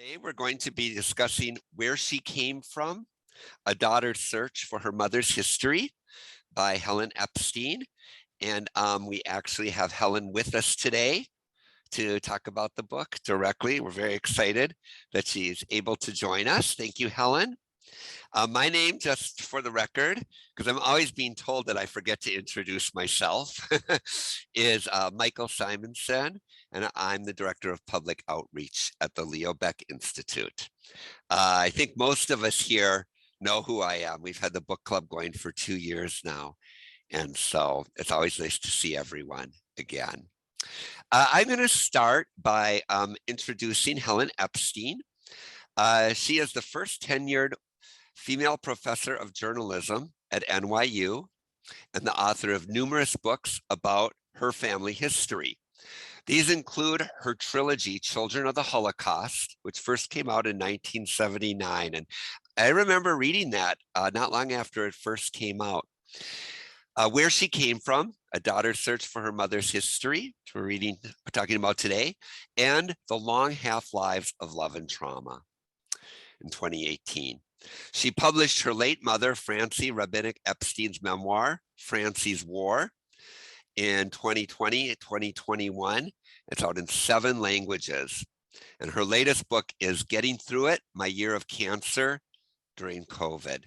Today, we're going to be discussing Where She Came From, A Daughter's Search for Her Mother's History by Helen Epstein. And we actually have Helen with us today to talk about the book directly. We're very excited that she's able to join us. Thank you, Helen. My name, just for the record, because I'm always being told that I forget to introduce myself, is Michael Simonson, and I'm the Director of Public Outreach at the Leo Baeck Institute. I think most of us here know who I am. We've had the book club going for 2 years now, and so it's always nice to see everyone again. I'm going to start by introducing Helen Epstein. She is the first tenured female professor of journalism at NYU and the author of numerous books about her family history. These include her trilogy, Children of the Holocaust, which first came out in 1979. And I remember reading that not long after it first came out. Where She Came From, A Daughter's Search for Her Mother's History, which we're talking about today, and The Long Half-Lives of Love and Trauma in 2018. She published her late mother, Franci Rabinek Epstein's memoir, Franci's War, in 2020 and 2021. It's out in 7 languages. And her latest book is Getting Through It, My Year of Cancer During COVID.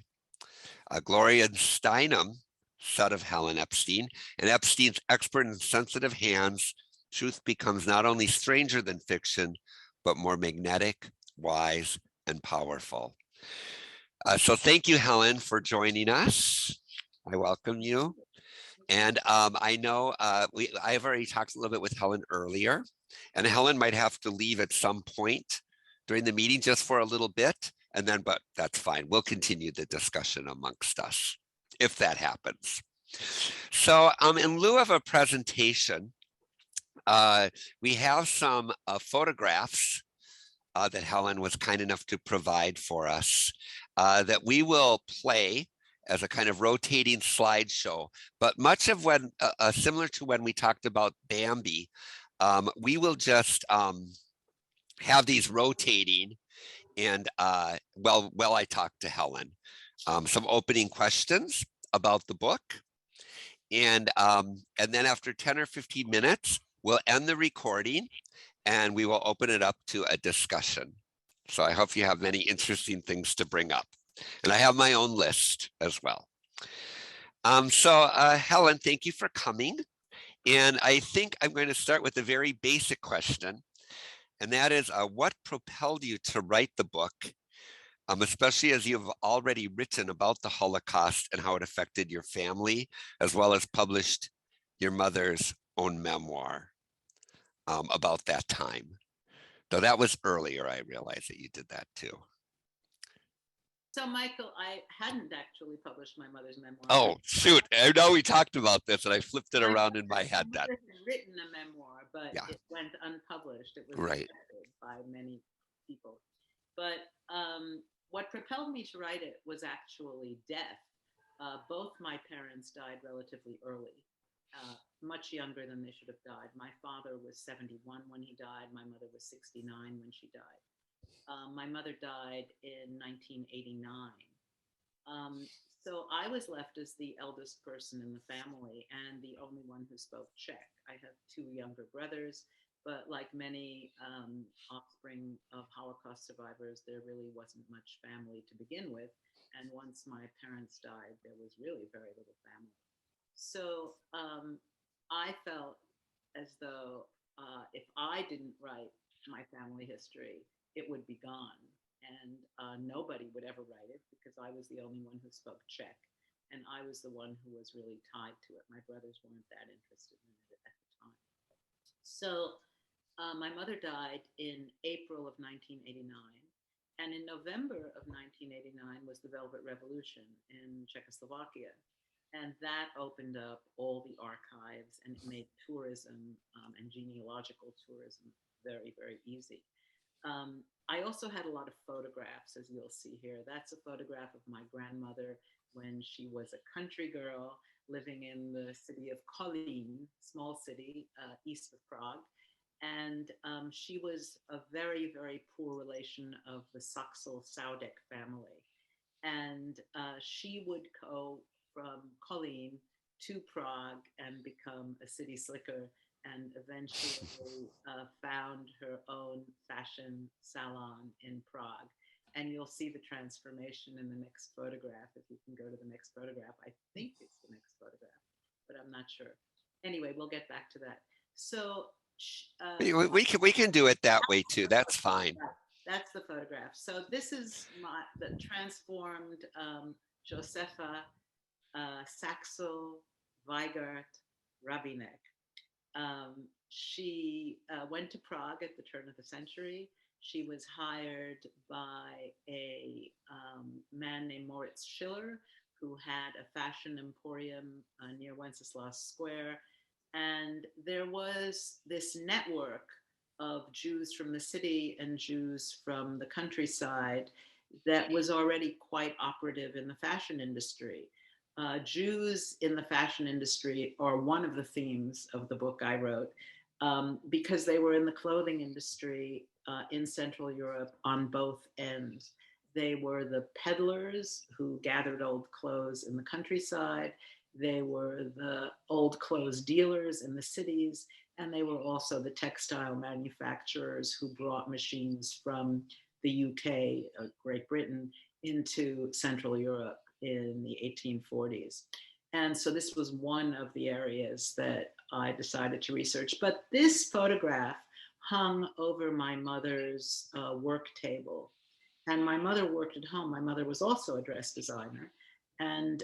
Gloria Steinem, son of Helen Epstein, and Epstein's expert in sensitive hands, truth becomes not only stranger than fiction, but more magnetic, wise, and powerful. So thank you, Helen, for joining us. I welcome you. And I know I've already talked a little bit with Helen earlier, and Helen might have to leave at some point during the meeting just for a little bit, and then, but that's fine. We'll continue the discussion amongst us if that happens. So in lieu of a presentation, we have some photographs that Helen was kind enough to provide for us that we will play as a kind of rotating slideshow. But much of when, similar to when we talked about Bambi, we will just have these rotating and while I talk to Helen. Some opening questions about the book. And then after 10 or 15 minutes, we'll end the recording and we will open it up to a discussion. So I hope you have many interesting things to bring up. And I have my own list as well. Helen, thank you for coming. And I think I'm going to start with a very basic question. And that is, what propelled you to write the book, especially as you've already written about the Holocaust and how it affected your family, as well as published your mother's own memoir about that time. Though that was earlier, I realized that you did that too. So, Michael, I hadn't actually published my mother's memoir. Oh, shoot. I know we talked about this and I flipped it around in my head. I had written a memoir, but it went unpublished. It was rejected by many people. But what propelled me to write it was actually death. Both my parents died relatively early. Much younger than they should have died. My father was 71 when he died. My mother was 69 when she died. My mother died in 1989. So I was left as the eldest person in the family and the only one who spoke Czech. I have 2 younger brothers, but like many offspring of Holocaust survivors, there really wasn't much family to begin with. And once my parents died, there was really very little family. So I felt as though if I didn't write my family history, it would be gone. And nobody would ever write it because I was the only one who spoke Czech. And I was the one who was really tied to it. My brothers weren't that interested in it at the time. So my mother died in April of 1989. And in November of 1989 was the Velvet Revolution in Czechoslovakia. And that opened up all the archives and made tourism and genealogical tourism very, very easy. I also had a lot of photographs, as you'll see here. That's a photograph of my grandmother when she was a country girl living in the city of Kolín, small city east of Prague. And she was a very, very poor relation of the Saxel-Saudek family. And she would go from Kolín to Prague and become a city slicker, and eventually found her own fashion salon in Prague. And you'll see the transformation in the next photograph. If you can go to the next photograph, I think it's the next photograph, but I'm not sure. Anyway, we'll get back to that. So We can do it that way too. That's fine. that's the photograph. So this is the transformed Josefa Saxel Weigert Rabinek. She went to Prague at the turn of the century. She was hired by a man named Moritz Schiller, who had a fashion emporium near Wenceslas Square. And there was this network of Jews from the city and Jews from the countryside that was already quite operative in the fashion industry. Jews in the fashion industry are one of the themes of the book I wrote, because they were in the clothing industry in Central Europe on both ends. They were the peddlers who gathered old clothes in the countryside. They were the old clothes dealers in the cities, and they were also the textile manufacturers who brought machines from the UK, Great Britain, into Central Europe in the 1840s. And so this was one of the areas that I decided to research. But this photograph hung over my mother's work table. And my mother worked at home. My mother was also a dress designer. And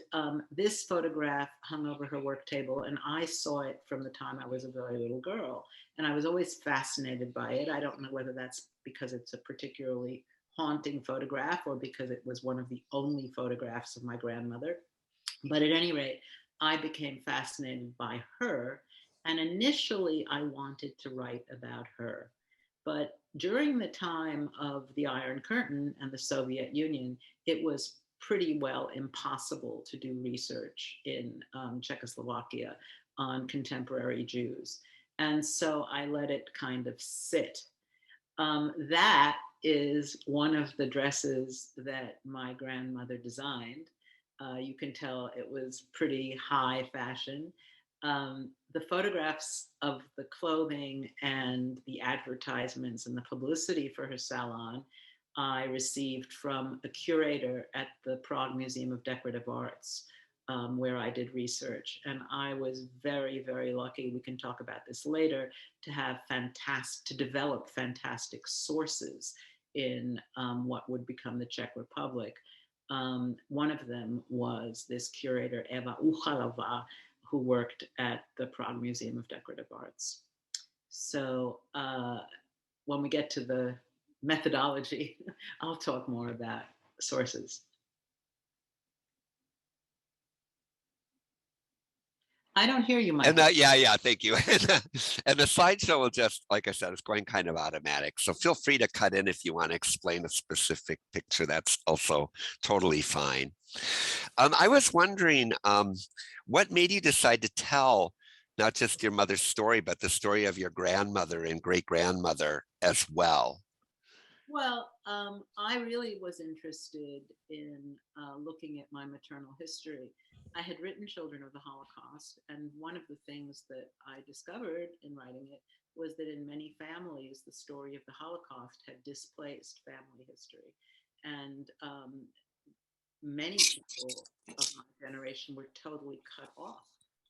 this photograph hung over her work table, and I saw it from the time I was a very little girl. And I was always fascinated by it. I don't know whether that's because it's a particularly haunting photograph or because it was one of the only photographs of my grandmother. But at any rate, I became fascinated by her. And initially, I wanted to write about her. But during the time of the Iron Curtain and the Soviet Union, it was pretty well impossible to do research in Czechoslovakia on contemporary Jews. And so I let it kind of sit. That is one of the dresses that my grandmother designed. You can tell it was pretty high fashion. The photographs of the clothing and the advertisements and the publicity for her salon I received from a curator at the Prague Museum of Decorative Arts, where I did research. And I was very, very lucky, we can talk about this later, to develop fantastic sources in what would become the Czech Republic. One of them was this curator, Eva Uchalova, who worked at the Prague Museum of Decorative Arts. So when we get to the methodology, I'll talk more about sources. I don't hear you, Michael. And yeah, thank you. And the slideshow will just, like I said, it's going kind of automatic. So feel free to cut in if you want to explain a specific picture. That's also totally fine. I was wondering, what made you decide to tell not just your mother's story, but the story of your grandmother and great grandmother as well? Well, I really was interested in looking at my maternal history. I had written Children of the Holocaust, and one of the things that I discovered in writing it was that in many families, the story of the Holocaust had displaced family history. And many people of my generation were totally cut off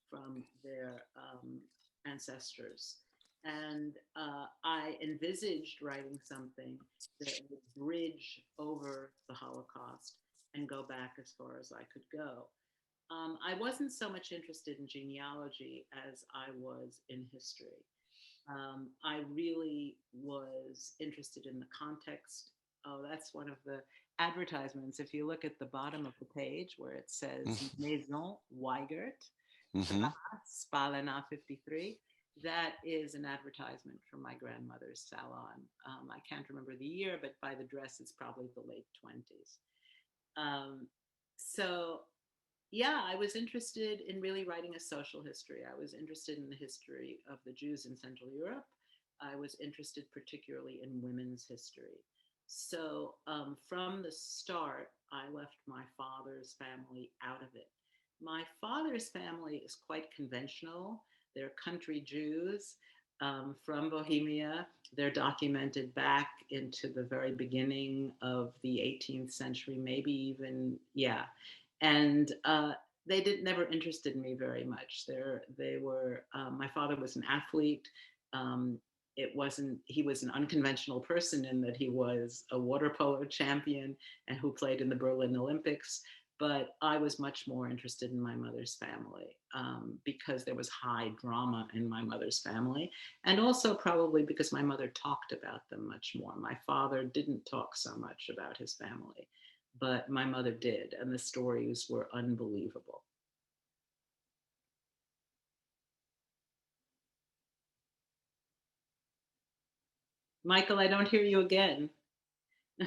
from their ancestors. And I envisaged writing something that would bridge over the Holocaust and go back as far as I could go. I wasn't so much interested in genealogy as I was in history. I really was interested in the context. Oh, that's one of the advertisements. If you look at the bottom of the page where it says Maison Weigert, Mm-hmm. Spalena 53, that is an advertisement for my grandmother's salon. I can't remember the year, but by the dress, it's probably the late 20s. So yeah, I was interested in really writing a social history. I was interested in the history of the Jews in Central Europe. I was interested particularly in women's history. So from the start, I left my father's family out of it. My father's family is quite conventional. They're country Jews from Bohemia. They're documented back into the very beginning of the 18th century, maybe even, yeah. And they did never interested me very much. They were, my father was an athlete. Um, it wasn't, he was an unconventional person in that he was a water polo champion and who played in the Berlin Olympics. But I was much more interested in my mother's family because there was high drama in my mother's family. And also probably because my mother talked about them much more. My father didn't talk so much about his family, but my mother did. And the stories were unbelievable. Michael, I don't hear you again.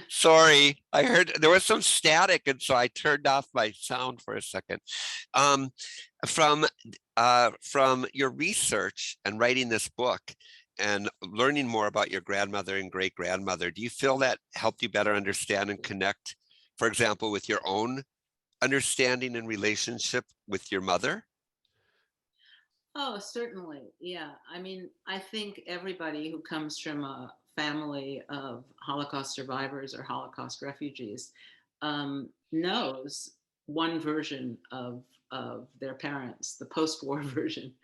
Sorry, I heard there was some static, and so I turned off my sound for a second. Um, from from your research and writing this book and learning more about your grandmother and great grandmother, do you feel that helped you better understand and connect, for example, with your own understanding and relationship with your mother? Oh, certainly. Yeah. I mean, I think everybody who comes from a family of Holocaust survivors or Holocaust refugees knows one version of their parents, the post-war version.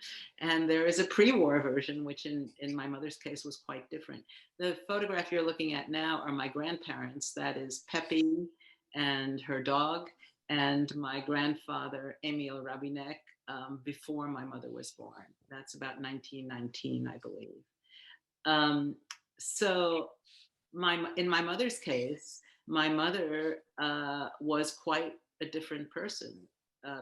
And there is a pre-war version, which in my mother's case was quite different. The photograph you're looking at now are my grandparents. That is Pepe and her dog, and my grandfather, Emil Rabinek, before my mother was born. That's about 1919, I believe. Um, so in my mother's case, my mother was quite a different person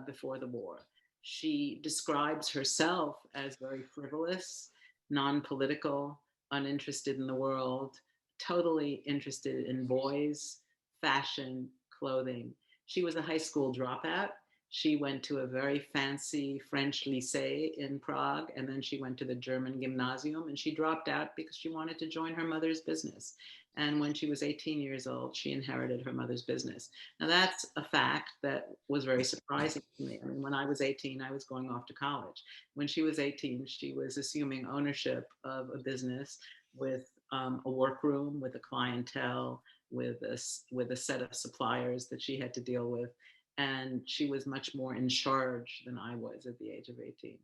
before the war. She describes herself as very frivolous, non-political, uninterested in the world, totally interested in boys, fashion, clothing. She was a high school dropout. She went to a very fancy French lycée in Prague, and then she went to the German gymnasium, and she dropped out because she wanted to join her mother's business. And when she was 18 years old, she inherited her mother's business. Now, that's a fact that was very surprising to me. I mean, when I was 18, I was going off to college. When she was 18, she was assuming ownership of a business with a workroom, with a clientele, with a set of suppliers that she had to deal with. And she was much more in charge than I was at the age of 18.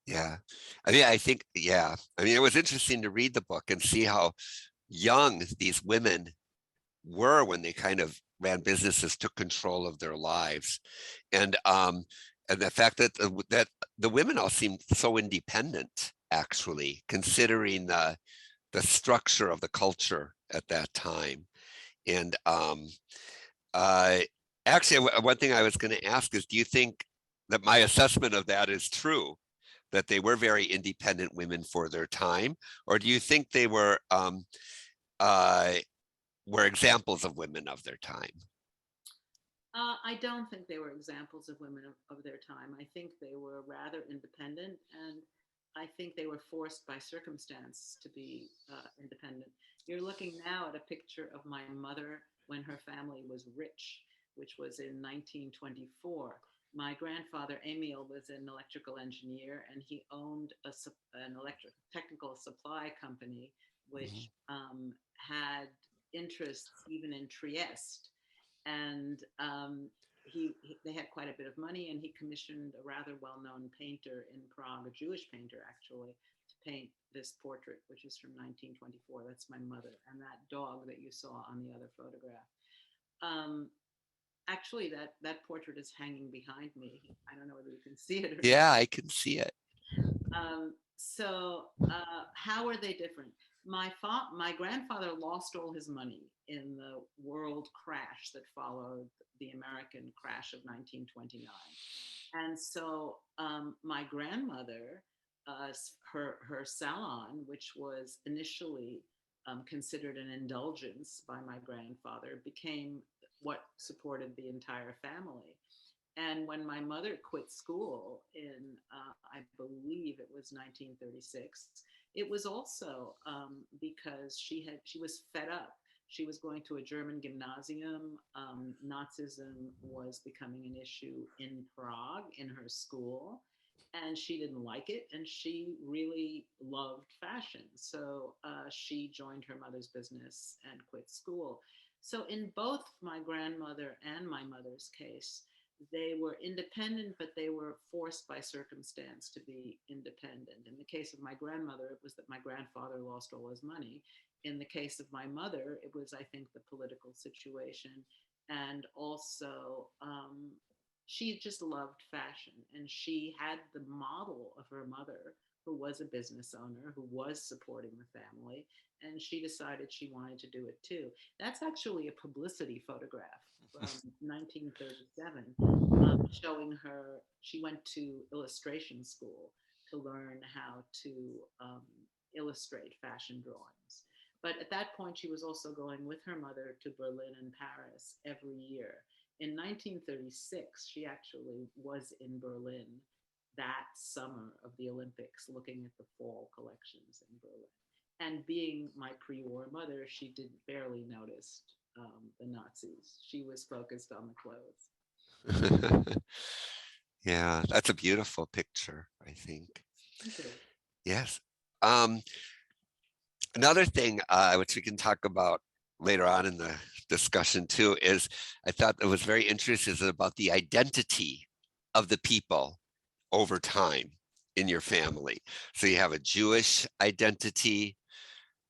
Yeah. I mean, I think, yeah. I mean, it was interesting to read the book and see how young these women were when they kind of ran businesses, took control of their lives. And the fact that the women all seemed so independent, actually, considering the structure of the culture at that time. And uh, actually, one thing I was going to ask is, do you think that my assessment of that is true? That they were very independent women for their time, or do you think they uh, were examples of women of their time? I don't think they were examples of women of their time. I think they were rather independent, and I think they were forced by circumstance to be independent. You're looking now at a picture of my mother when her family was rich, which was in 1924. My grandfather, Emil, was an electrical engineer, and he owned an electric technical supply company, Mhm. which had interests even in Trieste, and they had quite a bit of money, and he commissioned a rather well-known painter in Prague, a Jewish painter actually, to paint this portrait, which is from 1924. That's my mother, and that dog that you saw on the other photograph. Um, Actually, that portrait is hanging behind me. I don't know whether you can see it or not. Yeah, I can see it. How are they different? My grandfather lost all his money in the world crash that followed the American crash of 1929, and so my grandmother, her salon, which was initially considered an indulgence by my grandfather, became what supported the entire family. And when my mother quit school in, I believe it was 1936, It was also because she was fed up. She was going to a German gymnasium. Nazism was becoming an issue in Prague in her school, and she didn't like it. And she really loved fashion, so she joined her mother's business and quit school. So in both my grandmother and my mother's case, they were independent, but they were forced by circumstance to be independent. In the case of my grandmother, it was that my grandfather lost all his money. In the case of my mother, it was, I think, the political situation. And also, she just loved fashion. And she had the model of her mother, who was a business owner, who was supporting the family. And she decided she wanted to do it too. That's actually a publicity photograph from 1937, showing her. She went to illustration school to learn how to illustrate fashion drawings. But at that point, she was also going with her mother to Berlin and Paris every year. In 1936, she actually was in Berlin that summer of the Olympics, looking at the fall collections in Berlin. And being my pre-war mother, she did barely notice the Nazis. She was focused on the clothes. Yeah, that's a beautiful picture, I think. Thank you. Yes. Another thing, which we can talk about later on in the discussion too, is I thought it was very interesting about the identity of the people over time in your family. So you have a Jewish identity,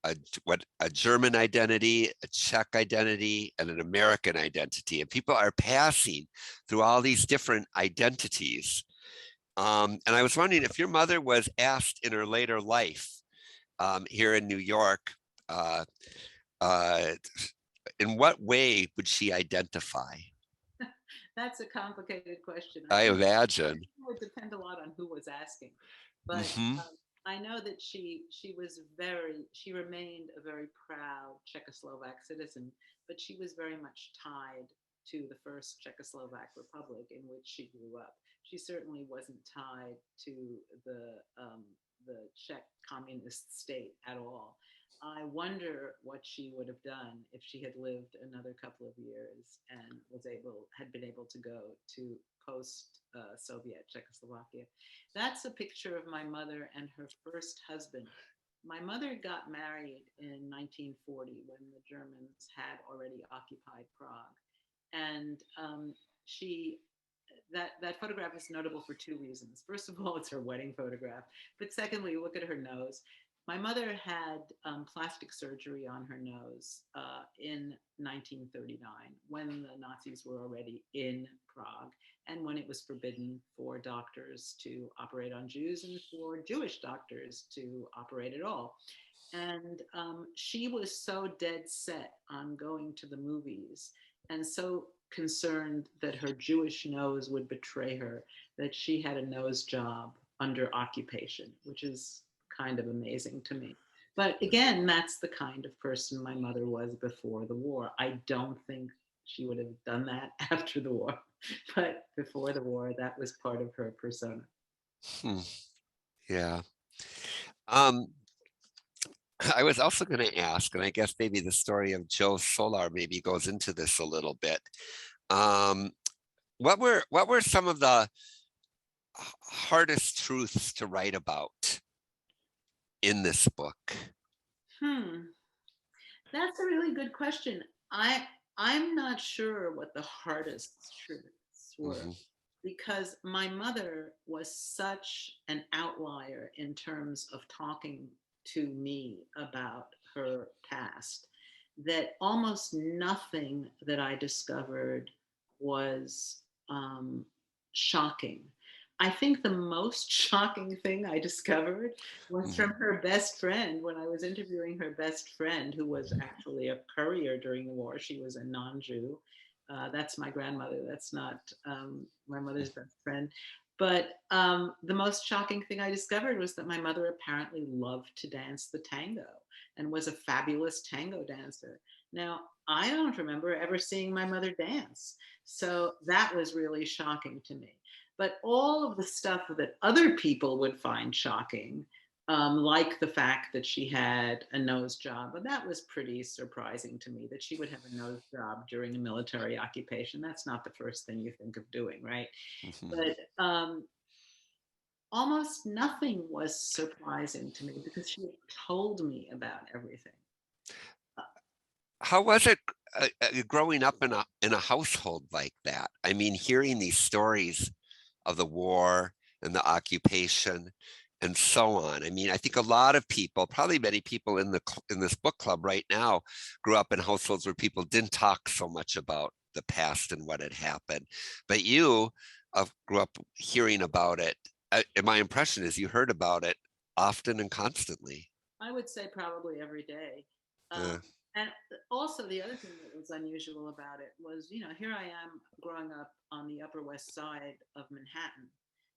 a German identity, a Czech identity, and an American identity. And people are passing through all these different identities. And I was wondering if your mother was asked in her later life here in New York, uh, uh, in what way would she identify? That's a complicated question. I imagine. It would depend a lot on who was asking, but Hmm. I know that she remained a very proud Czechoslovak citizen, but she was very much tied to the first Czechoslovak Republic in which she grew up. She certainly wasn't tied to the Czech communist state at all. I wonder what she would have done if she had lived another couple of years and had been able to go to post Soviet Czechoslovakia. That's a picture of my mother and her first husband. My mother got married in 1940 when the Germans had already occupied Prague, and she that photograph is notable for two reasons. First of all, it's her wedding photograph, but secondly, look at her nose. My mother had plastic surgery on her nose in 1939 when the Nazis were already in Prague and when it was forbidden for doctors to operate on Jews and for Jewish doctors to operate at all. And she was so dead set on going to the movies and so concerned that her Jewish nose would betray her that she had a nose job under occupation, which is kind of amazing to me. But again, that's the kind of person my mother was before the war. I don't think she would have done that after the war, but before the war, that was part of her persona. Hmm. Yeah. Um, I was also going to ask, and I guess maybe the story of Joe Solar maybe goes into this a little bit. Um, what were some of the hardest truths to write about in this book? Hmm, that's a really good question. I I'm not sure what the hardest truths were Hmm. because my mother was such an outlier in terms of talking to me about her past that almost nothing that I discovered was um, shocking. I think the most shocking thing I discovered was Hmm. from her best friend when I was interviewing her best friend, who was actually a courier during the war. She was a non Jew. That's my grandmother. That's not my mother's best friend. But the most shocking thing I discovered was that my mother apparently loved to dance the tango and was a fabulous tango dancer. Now, I don't remember ever seeing my mother dance. So that was really shocking to me. But all of the stuff that other people would find shocking like the fact that she had a nose job. But that was pretty surprising to me that she would have a nose job during a military occupation. That's not the first thing you think of doing, right? Mhm. But almost nothing was surprising to me because she had told me about everything. Uh, How was it growing up in a household like that? I mean, hearing these stories of the war and the occupation and so on. I mean, I think a lot of people, probably many people in this book club right now, grew up in households where people didn't talk so much about the past and what had happened. But you grew up hearing about it. And my impression is you heard about it often and constantly. I would say probably every day. Uh, And also, the other thing that was unusual about it was, here I am growing up on the Upper West Side of Manhattan,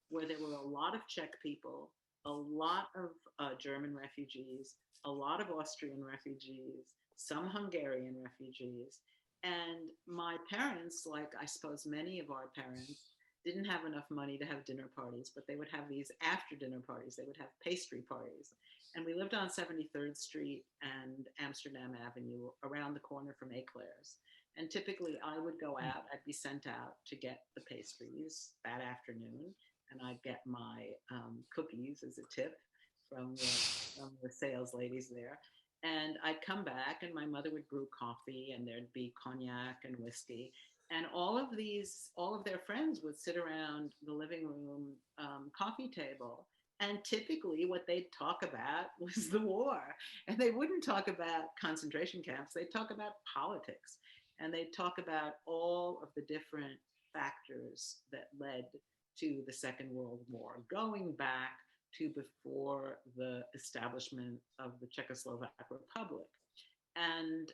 where there were a lot of Czech people, a lot of German refugees, a lot of Austrian refugees, some Hungarian refugees. And my parents, like I suppose many of our parents, didn't have enough money to have dinner parties, but they would have these after dinner parties. They would have pastry parties. And we lived on 73rd Street and Amsterdam Avenue around the corner from Eclairs. And typically I would go out, I'd be sent out to get the pastries that afternoon, and I'd get my cookies as a tip from the sales ladies there. And I'd come back, and my mother would brew coffee, and there'd be cognac and whiskey. And all of their friends would sit around the living room coffee table, and typically, what they'd talk about was the war. And they wouldn't talk about concentration camps, they'd talk about politics. And they'd talk about all of the different factors that led to the Second World War, going back to before the establishment of the Czechoslovak Republic and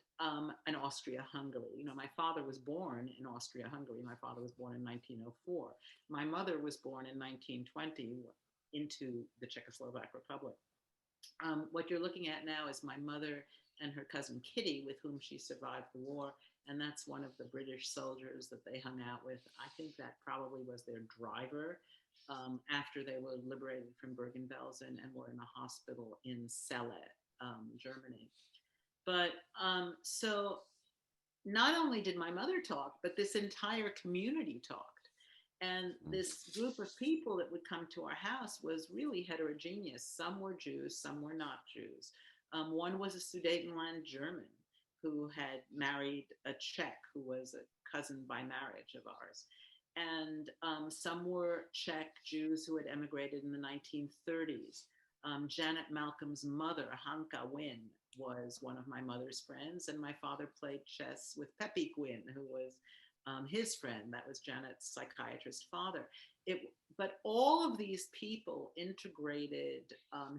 Austria-Hungary. My father was born in Austria-Hungary. My father was born in 1904. My mother was born in 1920 into the Czechoslovak Republic. What you're looking at now is my mother and her cousin Kitty, with whom she survived the war, and that's one of the British soldiers that they hung out with. I think that probably was their driver after they were liberated from Bergen-Belsen and were in a hospital in Celle, Germany. But so not only did my mother talk, but this entire community talked. And this group of people that would come to our house was really heterogeneous. Some were Jews, some were not Jews. One was a Sudetenland German who had married a Czech who was a cousin by marriage of ours. And some were Czech Jews who had emigrated in the 1930s. Janet Malcolm's mother, Hanka Wynne, was one of my mother's friends, and my father played chess with Pepi Gwyn, who was his friend. That was Janet's psychiatrist father. But all of these people integrated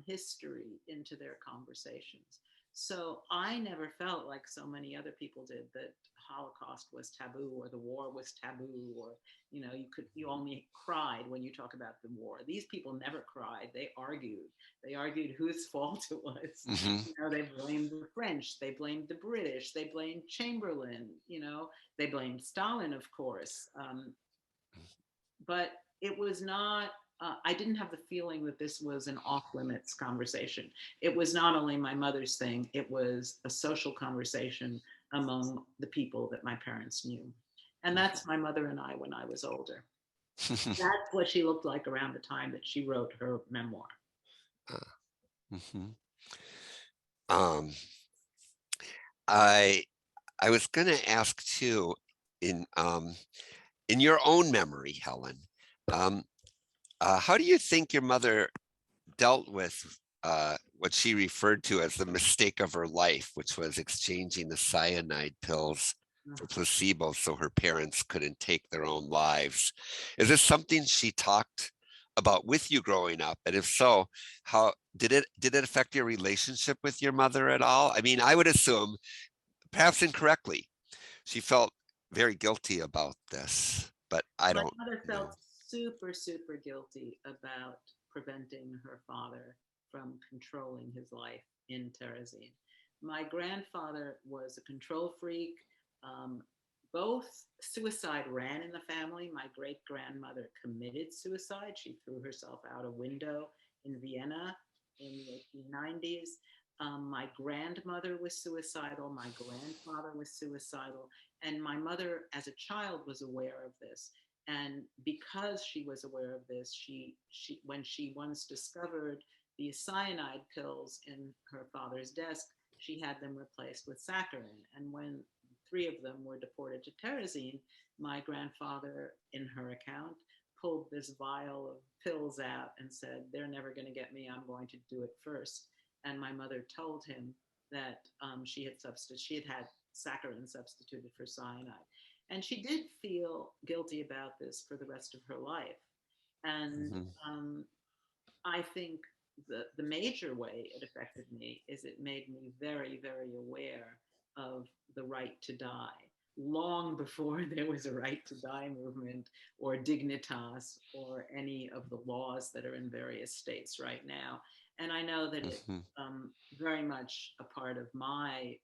history into their conversations. So I never felt like so many other people did that Holocaust was taboo or the war was taboo, or you only cried when you talk about the war. These people never cried. They argued whose fault it was. mhm. They blamed the French, they blamed the British, they blamed Chamberlain, they blamed Stalin, of course. But it was not, I didn't have the feeling that this was an off limits conversation. It was not only my mother's thing, it was a social conversation among the people that my parents knew. And that's my mother and I when I was older. That's what she looked like around the time that she wrote her memoir. Mhm. Um, I I was going to ask too, in in your own memory, Helen, um, how do you think your mother dealt with what she referred to as the mistake of her life, which was exchanging the cyanide pills for placebo so her parents couldn't take their own lives? Is this something she talked about with you growing up? And if so, how did it affect your relationship with your mother at all? I mean, I would assume, perhaps incorrectly, she felt very guilty about this, but I My don't mother know. felt super, super guilty about preventing her father from controlling his life in Terezin. My grandfather was a control freak. Um, Both suicide ran in the family. My great grandmother committed suicide. She threw herself out a window in Vienna. in the 1890s. My grandmother was suicidal. My grandfather was suicidal. And my mother, as a child, was aware of this. And because she was aware of this, when she once discovered the cyanide pills in her father's desk, she had them replaced with saccharin. And when three of them were deported to Terezin, my grandfather, in her account, pulled this vial of pills out and said, "They're never going to get me. I'm going to do it first." And my mother told him that she had had saccharin substituted for cyanide, and she did feel guilty about this for the rest of her life. And Mhm. I think the major way it affected me is it made me very, very aware of the right to die long before there was a right to die movement or dignitas or any of the laws that are in various states right now. And I know that it's Mhm. very much a part of my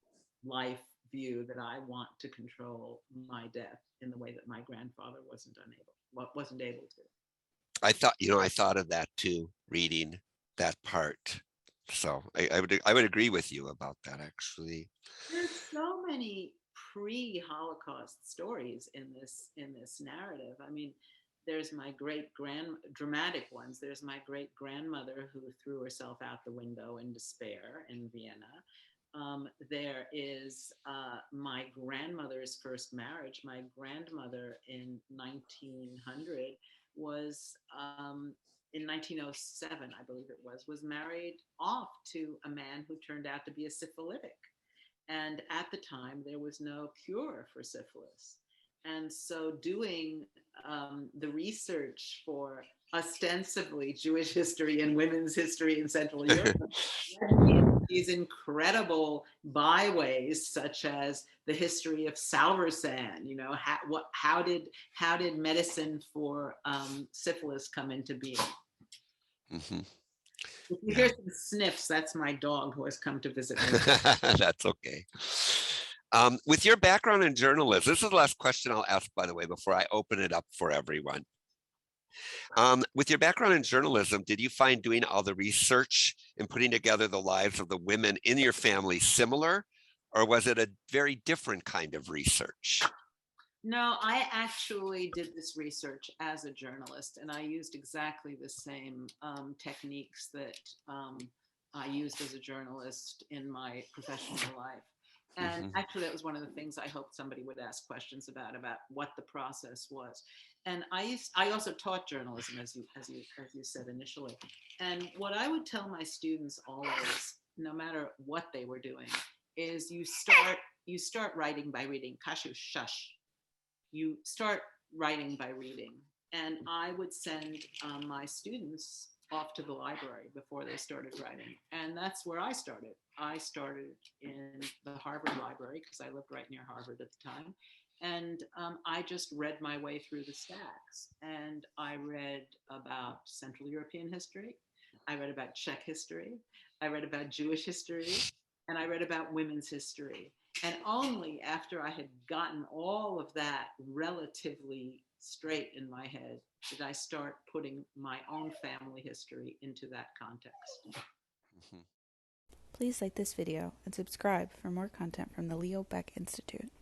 life view that I want to control my death in the way that my grandfather wasn't able to. I thought of that too, reading that part. So I would agree with you about that actually. There's so many pre-Holocaust stories in this narrative. I mean, there's my great grand dramatic ones. There's my great grandmother who threw herself out the window in despair in Vienna. There is my grandmother's first marriage. My grandmother in 1900 was in 1907, I believe it was married off to a man who turned out to be a syphilitic. And at the time, there was no cure for syphilis. And so, doing the research for ostensibly Jewish history and women's history in Central Europe led me into these incredible byways, such as the history of Salvarsan. You know, how did medicine for syphilis come into being? Mhm. If you hear Yeah. some sniffs, that's my dog who has come to visit me. That's okay. With your background in journalism, this is the last question I'll ask, by the way, before I open it up for everyone. With your background in journalism, did you find doing all the research and putting together the lives of the women in your family similar, or was it a very different kind of research? No, I actually did this research as a journalist, and I used exactly the same techniques that I used as a journalist in my professional life. And Mhm. actually, that was one of the things I hoped somebody would ask questions about what the process was. And I also taught journalism, as you said initially. And what I would tell my students always, no matter what they were doing, is you start writing by reading. Kashu shush, you start writing by reading. And I would send my students off to the library before they started writing. And that's where I started. I started in the Harvard Library because I lived right near Harvard at the time. And I just read my way through the stacks. And I read about Central European history. I read about Czech history. I read about Jewish history. And I read about women's history. And only after I had gotten all of that relatively straight in my head did I start putting my own family history into that context. Mhm. Please like this video and subscribe for more content from the Leo Beck Institute.